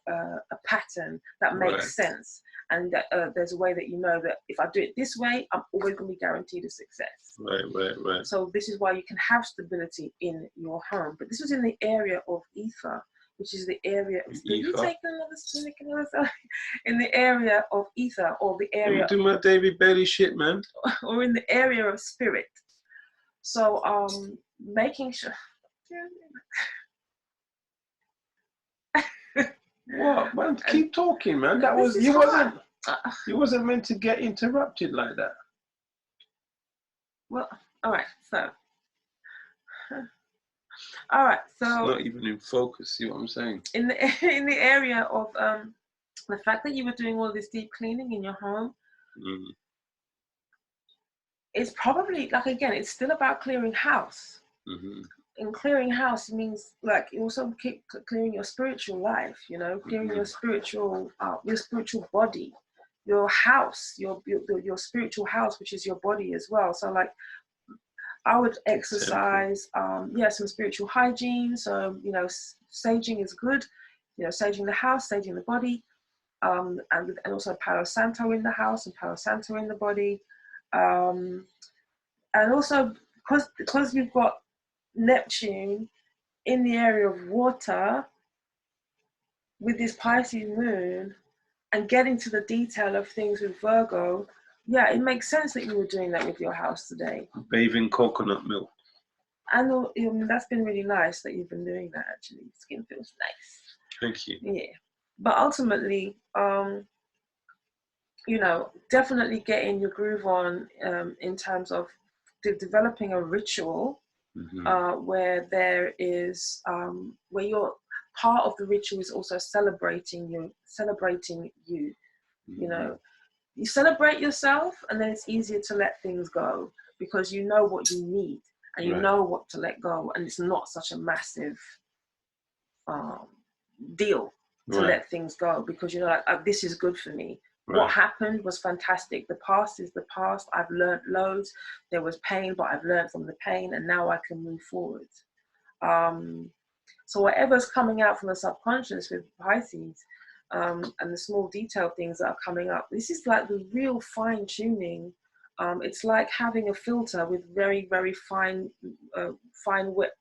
pattern that makes sense. And there's a way that you know that if I do it this way, I'm always going to be guaranteed a success. Right. So this is why you can have stability in your home. But this was in the area of ether, which is the area of in the area of ether, or the area. Do my David Bailey shit, man. Or in the area of spirit. So making sure. What, man? Keep talking, man. That was you wasn't meant to get interrupted like that. Well, all right. So. All right, so it's not even in focus. See what I'm saying? In the area of the fact that you were doing all this deep cleaning in your home, it's probably like, again, it's still about clearing house. And clearing house means like you also keep clearing your spiritual life. You know, clearing your spiritual body, your house, your spiritual house, which is your body as well. So like, I would exercise, some spiritual hygiene. So, you know, saging is good. You know, saging the house, saging the body, and also Palo Santo in the house and Palo Santo in the body. And also, because you've got Neptune in the area of water with this Pisces moon and getting to the detail of things with Virgo, yeah, it makes sense that you were doing that with your house today. Bathing coconut milk. And that's been really nice that you've been doing that, actually. Skin feels nice. Thank you. Yeah. But ultimately, you know, definitely getting your groove on in terms of developing a ritual where there is, where you're part of the ritual is also celebrating you. You know, you celebrate yourself, and then it's easier to let things go because you know what you need and you know what to let go, and it's not such a massive deal to let things go because you know, like, this is good for me. What happened was fantastic. The past is the past. I've learned loads. There was pain, but I've learned from the pain, and now I can move forward. So whatever's coming out from the subconscious with Pisces, and the small detailed things that are coming up, this is like the real fine tuning. It's like having a filter with very, very fine wet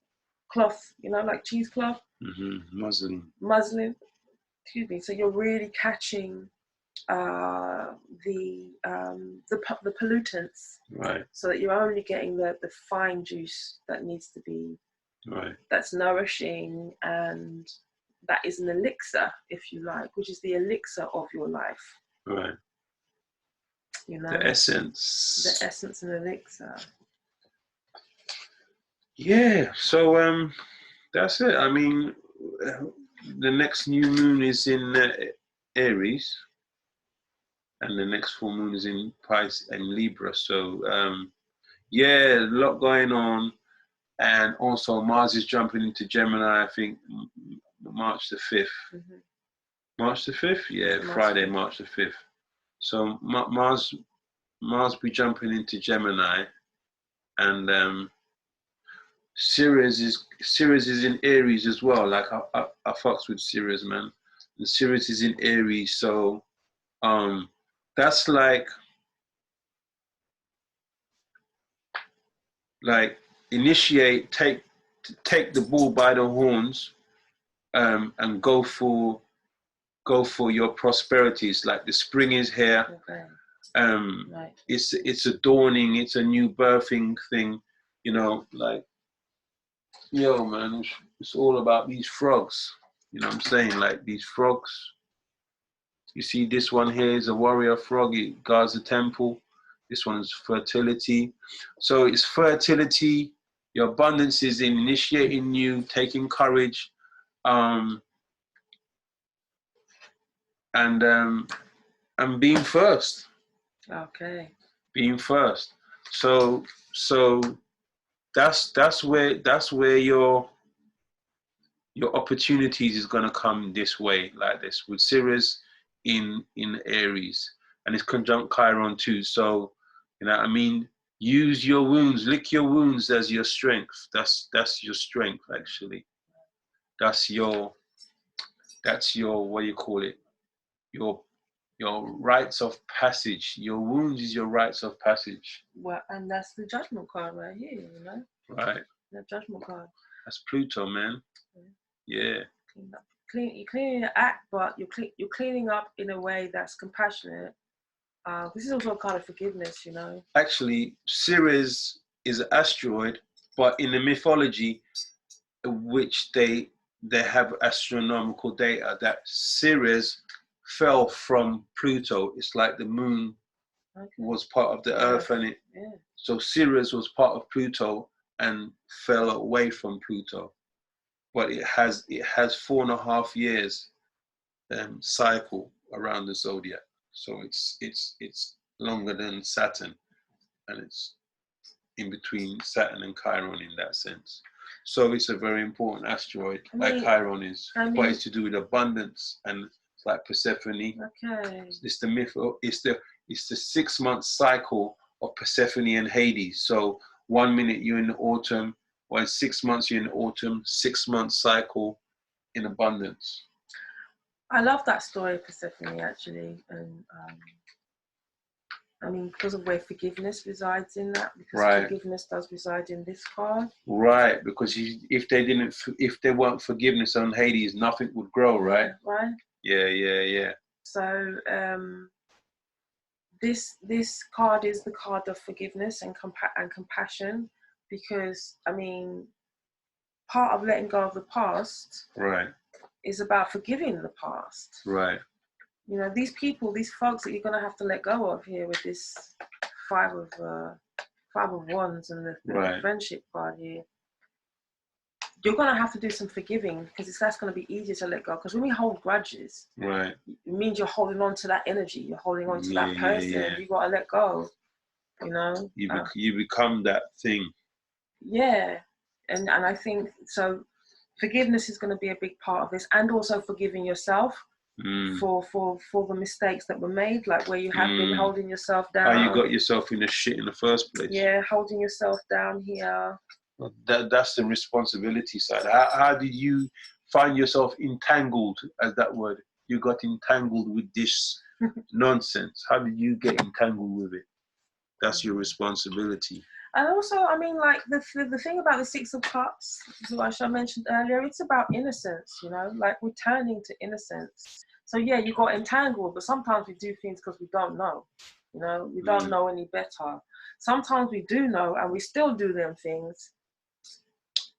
cloth, you know, like cheesecloth. Muslin. Excuse me. So you're really catching the pollutants, so that you're only getting the fine juice that needs to be that's nourishing, and that is an elixir, if you like, which is the elixir of your life. You know, the essence and elixir. Yeah. So that's it. I mean, the next new moon is in Aries, and the next full moon is in Pisces and Libra. So yeah, a lot going on. And also Mars is jumping into Gemini, I think March the 5th. March the 5th? Yeah, Friday, March the 5th. So Mars be jumping into Gemini, and Sirius is in Aries as well. Like I fucks with Sirius, man. And Sirius is in Aries, so that's like initiate, take the bull by the horns, and go for your prosperities. Like the spring is here. It's a dawning, it's a new birthing thing, you know, like, yo man, it's all about these frogs, you know what I'm saying? Like these frogs, you see this one here is a warrior frog, it guards the temple. This one is fertility. So it's fertility, your abundance is in initiating you, taking courage, and being first. Okay. Being first. So that's where your opportunities is gonna come this way, like this, with Sirius in Aries, and it's conjunct Chiron too. So, you know what I mean? Use your wounds, lick your wounds as your strength. That's your strength, actually. That's your what do you call it? Your rites of passage. Your wounds is your rites of passage. Well, and that's the judgment card right here, you know? Right. The judgment card. That's Pluto, man. Yeah. You're cleaning your act, but you're cleaning up in a way that's compassionate. This is also a kind of forgiveness, you know? Actually, Ceres is an asteroid, but in the mythology, which they have astronomical data, that Ceres fell from Pluto. It's like the moon was part of the Earth, and so Ceres was part of Pluto and fell away from Pluto. But it has 4.5 years cycle around the zodiac, so it's longer than Saturn, and it's in between Saturn and Chiron in that sense. So it's a very important asteroid, like Chiron is. But it's to do with abundance, and it's like Persephone. Okay. It's the myth. It's the 6 month cycle of Persephone and Hades. So 1 minute you're in the autumn, or in 6 months you're in the autumn. 6 month cycle in abundance. I love that story of Persephone, actually, and I mean, because of where forgiveness resides in that, because forgiveness does reside in this card. Right, because if there weren't forgiveness on Hades, nothing would grow, right? Right. Yeah. So this card is the card of forgiveness and compassion, because I mean, part of letting go of the past, right, is about forgiving the past. Right. You know, these people, these folks that you're gonna have to let go of here with this five of wands and the friendship card here. You're gonna have to do some forgiving, because that's gonna be easier to let go. Because when we hold grudges, right, it means you're holding on to that energy. You're holding on to that person. Yeah. You gotta let go. You know, you become that thing. Yeah, and I think so. Forgiveness is going to be a big part of this, and also forgiving yourself for the mistakes that were made, like where you have been holding yourself down. How you got yourself in the shit in the first place. Yeah, holding yourself down here. That's the responsibility side. How did you find yourself entangled, as that word? You got entangled with this nonsense. How did you get entangled with it? That's your responsibility. And also, I mean, like the thing about the Six of Cups, which I mentioned earlier, it's about innocence, you know, like returning to innocence. So yeah, you got entangled, but sometimes we do things because we don't know, you know, we don't know any better. Sometimes we do know, and we still do them things,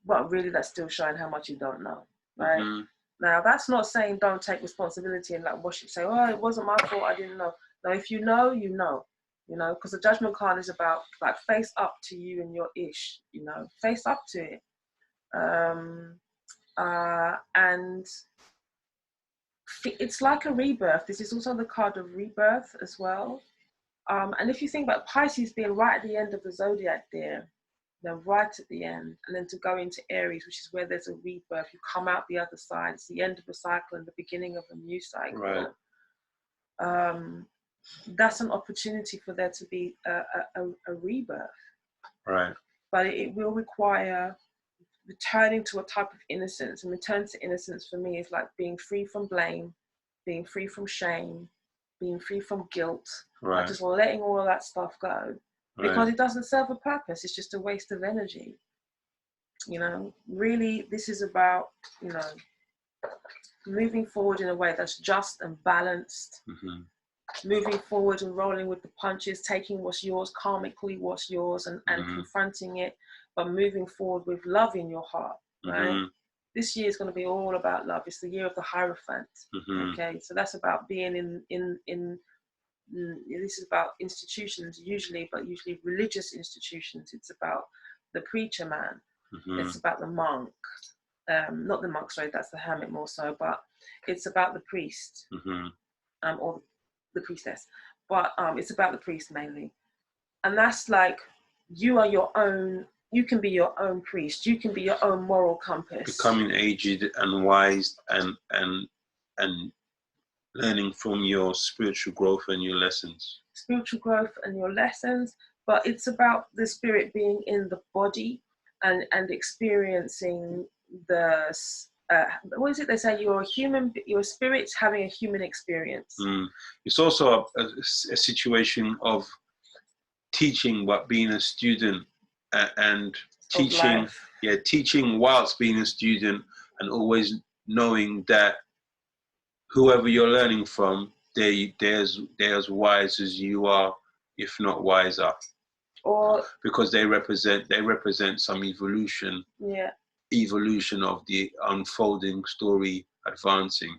but really that's still showing how much you don't know, right? Mm-hmm. Now, that's not saying don't take responsibility and like wash it, say, oh, it wasn't my fault, I didn't know. No, if you know, you know. You know, because the judgment card is about like face up to you and your ish, you know, face up to it. And it's like a rebirth. This is also the card of rebirth as well. And if you think about Pisces being right at the end of the zodiac there, then right at the end, and then to go into Aries, which is where there's a rebirth, you come out the other side. It's the end of a cycle and the beginning of a new cycle. Right. That's an opportunity for there to be a rebirth. Right. But it will require returning to a type of innocence. And return to innocence for me is like being free from blame, being free from shame, being free from guilt. Right. Like just letting all of that stuff go. Because it doesn't serve a purpose. It's just a waste of energy. You know, really, this is about, you know, moving forward in a way that's just and balanced. Mm-hmm. Moving forward and rolling with the punches, taking what's yours, karmically what's yours, and confronting it, but moving forward with love in your heart, right? Mm-hmm. This year is going to be all about love. It's the year of the Hierophant, okay? So that's about being in this is about institutions usually, but usually religious institutions. It's about the preacher man. Mm-hmm. It's about the monk. Not the monk, sorry, that's the hermit more so, but it's about the priest, or the priestess, but it's about the priest mainly. And that's like, you are your own you can be your own priest. You can be your own moral compass. Becoming aged and wise and learning from your spiritual growth and your lessons. Spiritual growth and your lessons, but it's about the spirit being in the body and experiencing the what is it they say? You're a human. Your spirit's having a human experience. It's also a situation of teaching, but being a student and teaching. Yeah, teaching whilst being a student, and always knowing that whoever you're learning from, they're as wise as you are, if not wiser. Or because they represent some evolution. Yeah. Evolution of the unfolding story advancing.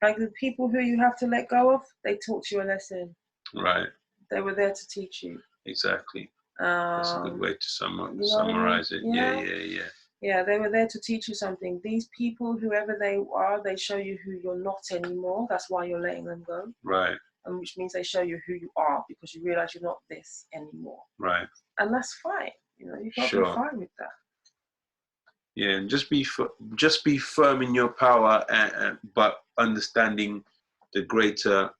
Like the people who you have to let go of, they taught you a lesson. Right. They were there to teach you. Exactly. That's a good way to summarize it. Yeah. Yeah, they were there to teach you something. These people, whoever they are, they show you who you're not anymore. That's why you're letting them go. Right. And which means they show you who you are, because you realize you're not this anymore. Right. And that's fine. You've got to be fine with that. Yeah, and just be firm in your power, but understanding the greater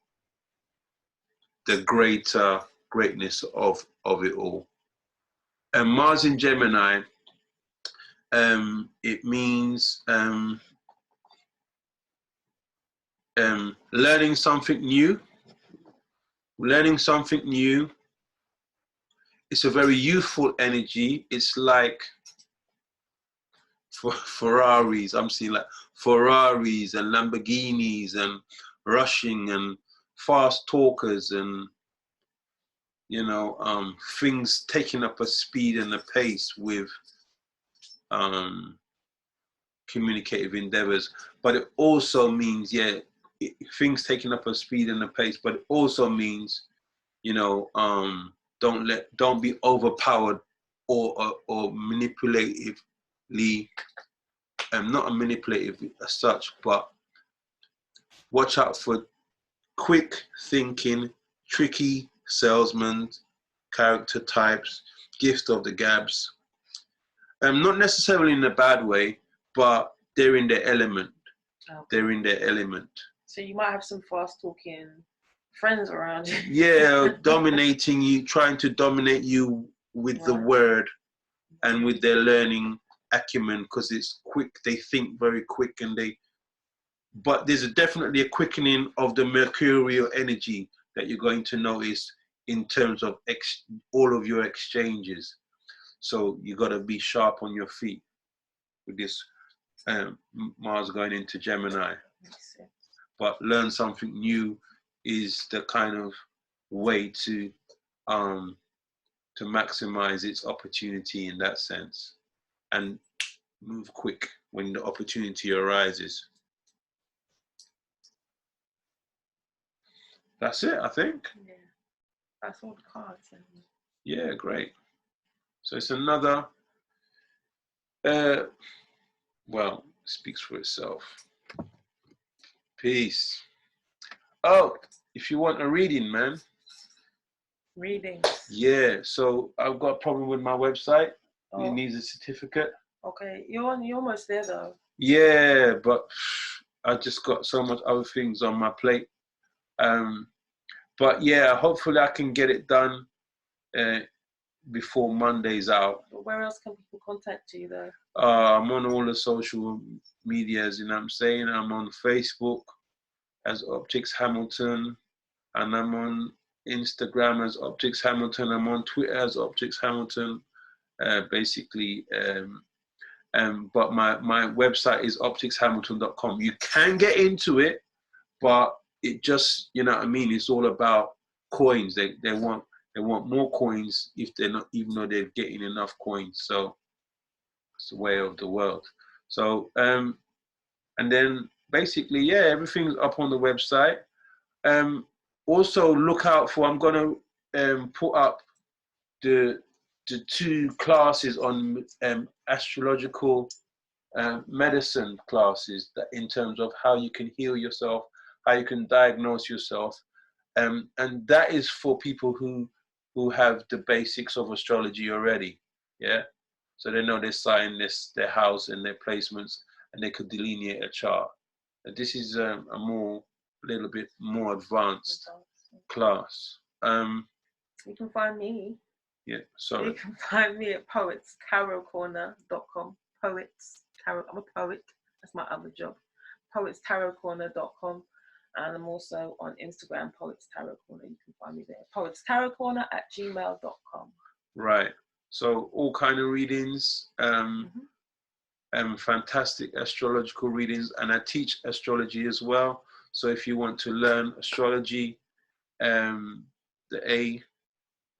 greatness of it all. And Mars in Gemini, it means learning something new. It's a very youthful energy. It's like for Ferraris. I'm seeing like Ferraris and Lamborghinis and rushing and fast talkers and things taking up a speed and a pace with communicative endeavors. But it also means things taking up a speed and a pace. But it also means don't be overpowered or manipulatively. Not manipulative as such, but watch out for quick thinking, tricky salesmen, character types, gift of the gabs. Not necessarily in a bad way, but they're in their element. Okay. They're in their element. So you might have some fast talking friends around you. Yeah, dominating you, trying to dominate you with the word and with their learning acumen, because it's quick. They think very quick, but there's definitely a quickening of the mercurial energy that you're going to notice in terms of all of your exchanges. So you got to be sharp on your feet with this Mars going into Gemini. But learn something new is the kind of way to maximize its opportunity in that sense, and move quick when the opportunity arises. That's it, I think. Yeah, that's all the cards. Yeah, great. So it's another, speaks for itself. Peace. Oh, if you want a reading, man. Reading. Yeah, so I've got a problem with my website. Oh. It needs a certificate. Okay, you're almost there though. Yeah, but I just got so much other things on my plate. But yeah, hopefully I can get it done before Monday's out. But where else can people contact you though? I'm on all the social medias, you know what I'm saying? I'm on Facebook as Optiks Hamilton, and I'm on Instagram as Optiks Hamilton. I'm on Twitter as Optiks Hamilton. But my website is optikshamilton.com. You can get into it, but it just, you know what I mean? It's all about coins. They want more coins if they're not, even though they're getting enough coins. So it's the way of the world. So and then basically, yeah, everything's up on the website. Also look out for, I'm gonna put up the 2 classes on astrological medicine classes, that in terms of how you can heal yourself, how you can diagnose yourself, and that is for people who have the basics of astrology already. Yeah, so they know they're starting their house and their placements, and they could delineate a chart. And this is a little bit more advanced class. You can find me. Yeah, sorry. You can find me at poetstarotcorner.com. Poets Tarot. I'm a poet. That's my other job. poetstarotcorner.com. And I'm also on Instagram, Poets Tarot Corner. You can find me there. poetstarotcorner@gmail.com. Right. So all kind of readings, fantastic astrological readings, and I teach astrology as well. So if you want to learn astrology, the A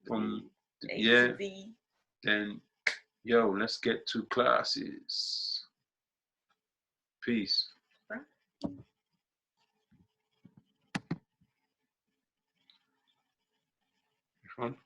from to V, then let's get to classes. Peace. Which one?